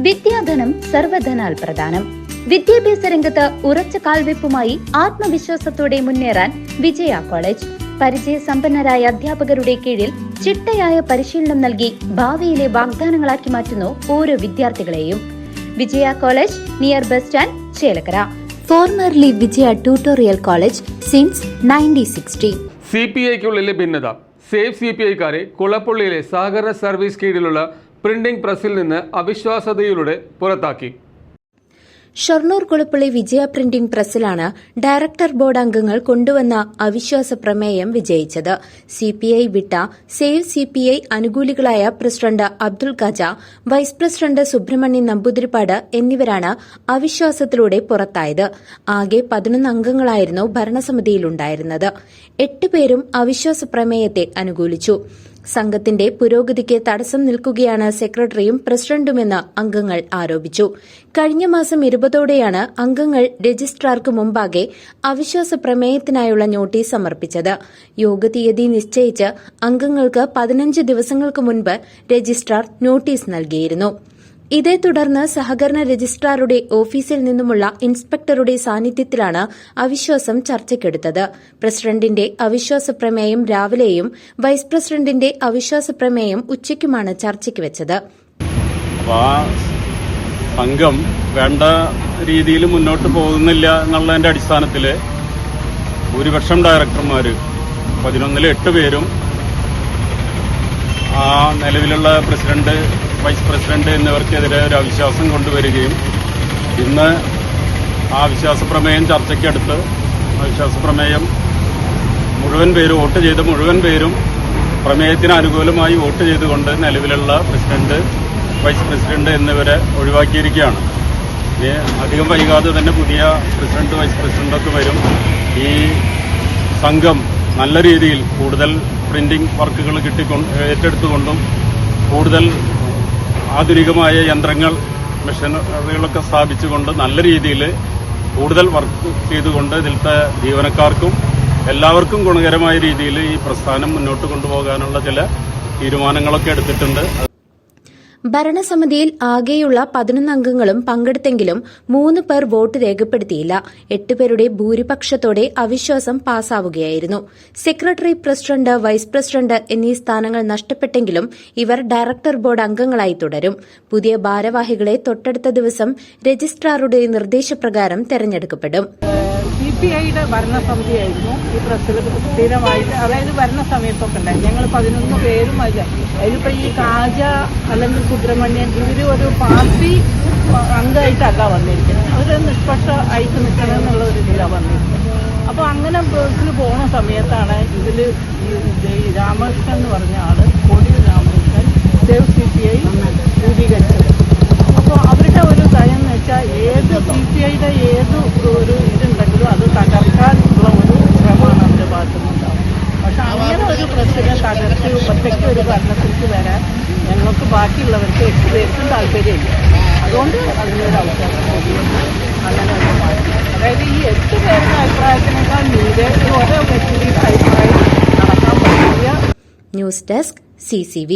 വിദ്യാധനം സർവധനാൽ പ്രധാനം. വിദ്യാഭ്യാസ രംഗത്ത് ഉറച്ച കാൽവെപ്പുമായി ആത്മവിശ്വാസത്തോടെ മുന്നേറാൻ വിജയ കോളേജ്. പരിചയസമ്പന്നരായ അധ്യാപകരുടെ കീഴിൽ ചിട്ടയായ പരിശീലനം നൽകി ഭാവിയിലെ വാഗ്ദാനങ്ങളാക്കി മാറ്റുന്നു ഓരോ വിദ്യാർത്ഥികളെയും. Vijaya college, near bus stand, Chelakkara. Formerly Vijaya tutorial college since 1960. CPIക്കുള്ളിലെ ഭിന്നത. സേഫ് CPIക്കാരെ കുളപ്പുള്ളിയിലെ സഹകരണ സർവീസ് കീഴിലുള്ള പ്രിന്റിംഗ് പ്രസിൽ നിന്ന് അവിശ്വാസതയിലൂടെ പുറത്താക്കി. ഷൊർണൂർ കുളപ്പള്ളി വിജയ പ്രിന്റിംഗ് പ്രസിലാണ് ഡയറക്ടർ ബോർഡ് അംഗങ്ങൾ കൊണ്ടുവന്ന അവിശ്വാസ പ്രമേയം വിജയിച്ചത്. CPI വിട്ട സേവ് CPI അനുകൂലികളായ president Abdul Khaja, vice president Subrahmanian Namboothiripad എന്നിവരാണ് അവിശ്വാസത്തിലൂടെ പുറത്തായത്. ആകെ 11 അംഗങ്ങളായിരുന്നു ഭരണസമിതിയിലുണ്ടായിരുന്നത്. 8 പേരും അവിശ്വാസ പ്രമേയത്തെ അനുകൂലിച്ചു. സംഘത്തിന്റെ പുരോഗതിക്ക് തടസ്സം നിൽക്കുകയാണ് സെക്രട്ടറിയും പ്രസിഡന്റുമെന്ന് അംഗങ്ങൾ ആരോപിച്ചു. കഴിഞ്ഞ മാസം 20ഓടെയാണ് അംഗങ്ങൾ രജിസ്ട്രാർക്ക് മുമ്പാകെ അവിശ്വാസ പ്രമേയത്തിനായുള്ള നോട്ടീസ് സമർപ്പിച്ചത്. യോഗ തീയതി നിശ്ചയിച്ച് അംഗങ്ങൾക്ക് 15 ദിവസങ്ങൾക്ക് മുൻപ് രജിസ്ട്രാർ നോട്ടീസ് നൽകിയിരുന്നു. ഇതേ തുടർന്ന് സഹകരണ രജിസ്ട്രാറുടെ ഓഫീസിൽ നിന്നുമുള്ള ഇൻസ്പെക്ടറുടെ സാന്നിധ്യത്തിലാണ് അവിശ്വാസം ചർച്ചയ്ക്കെടുത്തത്. പ്രസിഡന്റിന്റെ അവിശ്വാസ പ്രമേയം രാവിലെയും വൈസ് പ്രസിഡന്റിന്റെ അവിശ്വാസ പ്രമേയം ഉച്ചയ്ക്കുമാണ് ചർച്ചയ്ക്ക് വെച്ചത്. സംഘം വേണ്ട രീതിയിൽ മുന്നോട്ട് പോകുന്നില്ല എന്നുള്ളതിന്റെ അടിസ്ഥാനത്തിൽ ഭൂരിപക്ഷം ഡയറക്ടർമാർ 11-ൽ 8 പേരും നിലവിലുള്ള പ്രസിഡന്റ്, വൈസ് പ്രസിഡന്റ് എന്നിവർക്കെതിരെ ഒരു അവിശ്വാസം കൊണ്ടുവരികയും ഇന്ന് ആ അവിശ്വാസ പ്രമേയം ചർച്ചയ്ക്കെടുത്ത് അവിശ്വാസ പ്രമേയം വോട്ട് ചെയ്ത മുഴുവൻ പേരും പ്രമേയത്തിന് അനുകൂലമായി വോട്ട് ചെയ്തുകൊണ്ട് നിലവിലുള്ള പ്രസിഡന്റ്, വൈസ് പ്രസിഡന്റ് എന്നിവരെ ഒഴിവാക്കിയിരിക്കുകയാണ്. അധികം വൈകാതെ തന്നെ പുതിയ പ്രസിഡന്റ്, വൈസ് പ്രസിഡന്റൊക്കെ വരും. ഈ സംഘം നല്ല രീതിയിൽ കൂടുതൽ പ്രിന്റിംഗ് വർക്കുകൾ ഏറ്റെടുത്തുകൊണ്ടും കൂടുതൽ ആധുനികമായ യന്ത്രങ്ങൾ, മെഷീനറികളൊക്കെ സ്ഥാപിച്ചുകൊണ്ട് നല്ല രീതിയിൽ കൂടുതൽ വർക്ക് ചെയ്തുകൊണ്ട് ഇതിലത്തെ ജീവനക്കാർക്കും എല്ലാവർക്കും ഗുണകരമായ രീതിയിൽ ഈ പ്രസ്ഥാനം മുന്നോട്ട് കൊണ്ടുപോകാനുള്ള ചില തീരുമാനങ്ങളൊക്കെ എടുത്തിട്ടുണ്ട്. ഭരണസമിതിയിൽ ആകെയുള്ള 11 അംഗങ്ങളും പങ്കെടുത്തെങ്കിലും 3 പേർ വോട്ട് രേഖപ്പെടുത്തിയില്ല. 8 പേരുടെ ഭൂരിപക്ഷത്തോടെ അവിശ്വാസം പാസാവുകയായിരുന്നു. സെക്രട്ടറി, പ്രസിഡന്റ്, വൈസ് പ്രസിഡന്റ് എന്നീ സ്ഥാനങ്ങൾ നഷ്ടപ്പെട്ടെങ്കിലും ഇവർ ഡയറക്ടർ ബോർഡ് അംഗങ്ങളായി തുടരും. പുതിയ ഭാരവാഹികളെ തൊട്ടടുത്ത ദിവസം രജിസ്ട്രാറുടെ നിർദ്ദേശപ്രകാരം തെരഞ്ഞെടുക്കപ്പെടും. CPIയുടെ ഭരണസമിതിയായിരുന്നു ഈ പ്രസിൽ സ്ഥിരമായിട്ട്, അതായത് ഭരണസമയത്തൊക്കെ ഉണ്ടായി. ഞങ്ങൾ 11 പേരും അതിലിപ്പോ ഈ കാജ അല്ലെങ്കിൽ സുബ്രഹ്മണ്യൻ ഇവര് ഒരു പാർട്ടി അംഗമായിട്ടല്ല വന്നിരിക്കുന്നത്. അവര് നിഷ്പക്ഷ ആയിട്ട് നിൽക്കണം എന്നുള്ള ഒരു ഇതിലാണ് വന്നിരിക്കുന്നത്. അപ്പോൾ അങ്ങനെ ബസ്സിൽ പോകുന്ന സമയത്താണ് ഇതില് രാമകൃഷ്ണൻ എന്ന് പറഞ്ഞ ആള്, കോടിയൂർ രാമകൃഷ്ണൻ സേവ് CPI രൂപീകരിച്ചത്. അപ്പോൾ അവരുടെ ഒരു കാര്യം എന്ന് വെച്ചാൽ ഏത് CPIയുടെ ഏത് ഒരു ഇതുണ്ടെങ്കിലും അത് തകർക്കാനുള്ള ഒരു ശ്രമമാണ് അവരുടെ ഭാഗത്തുനിന്നുണ്ടാവും. പക്ഷെ അങ്ങനെ ഒരു പ്രശ്നം തകർത്ത് ഒറ്റയ്ക്ക് ഒരു ഭരണത്തിലേക്ക് വരാൻ ഞങ്ങൾക്ക് ബാക്കിയുള്ളവർക്ക് 8 പേർക്കും താല്പര്യമില്ല. അതുകൊണ്ട് അതിനൊരു അവസരം അങ്ങനെ ഒരു മാറ്റി. അതായത് ഈ 8 പേരുടെ അഭിപ്രായത്തിനേക്കാൾ മീതെ ഓരോ വ്യക്തിയുടെ അഭിപ്രായം നടക്കാൻ പറ്റിയ. News desk CCV.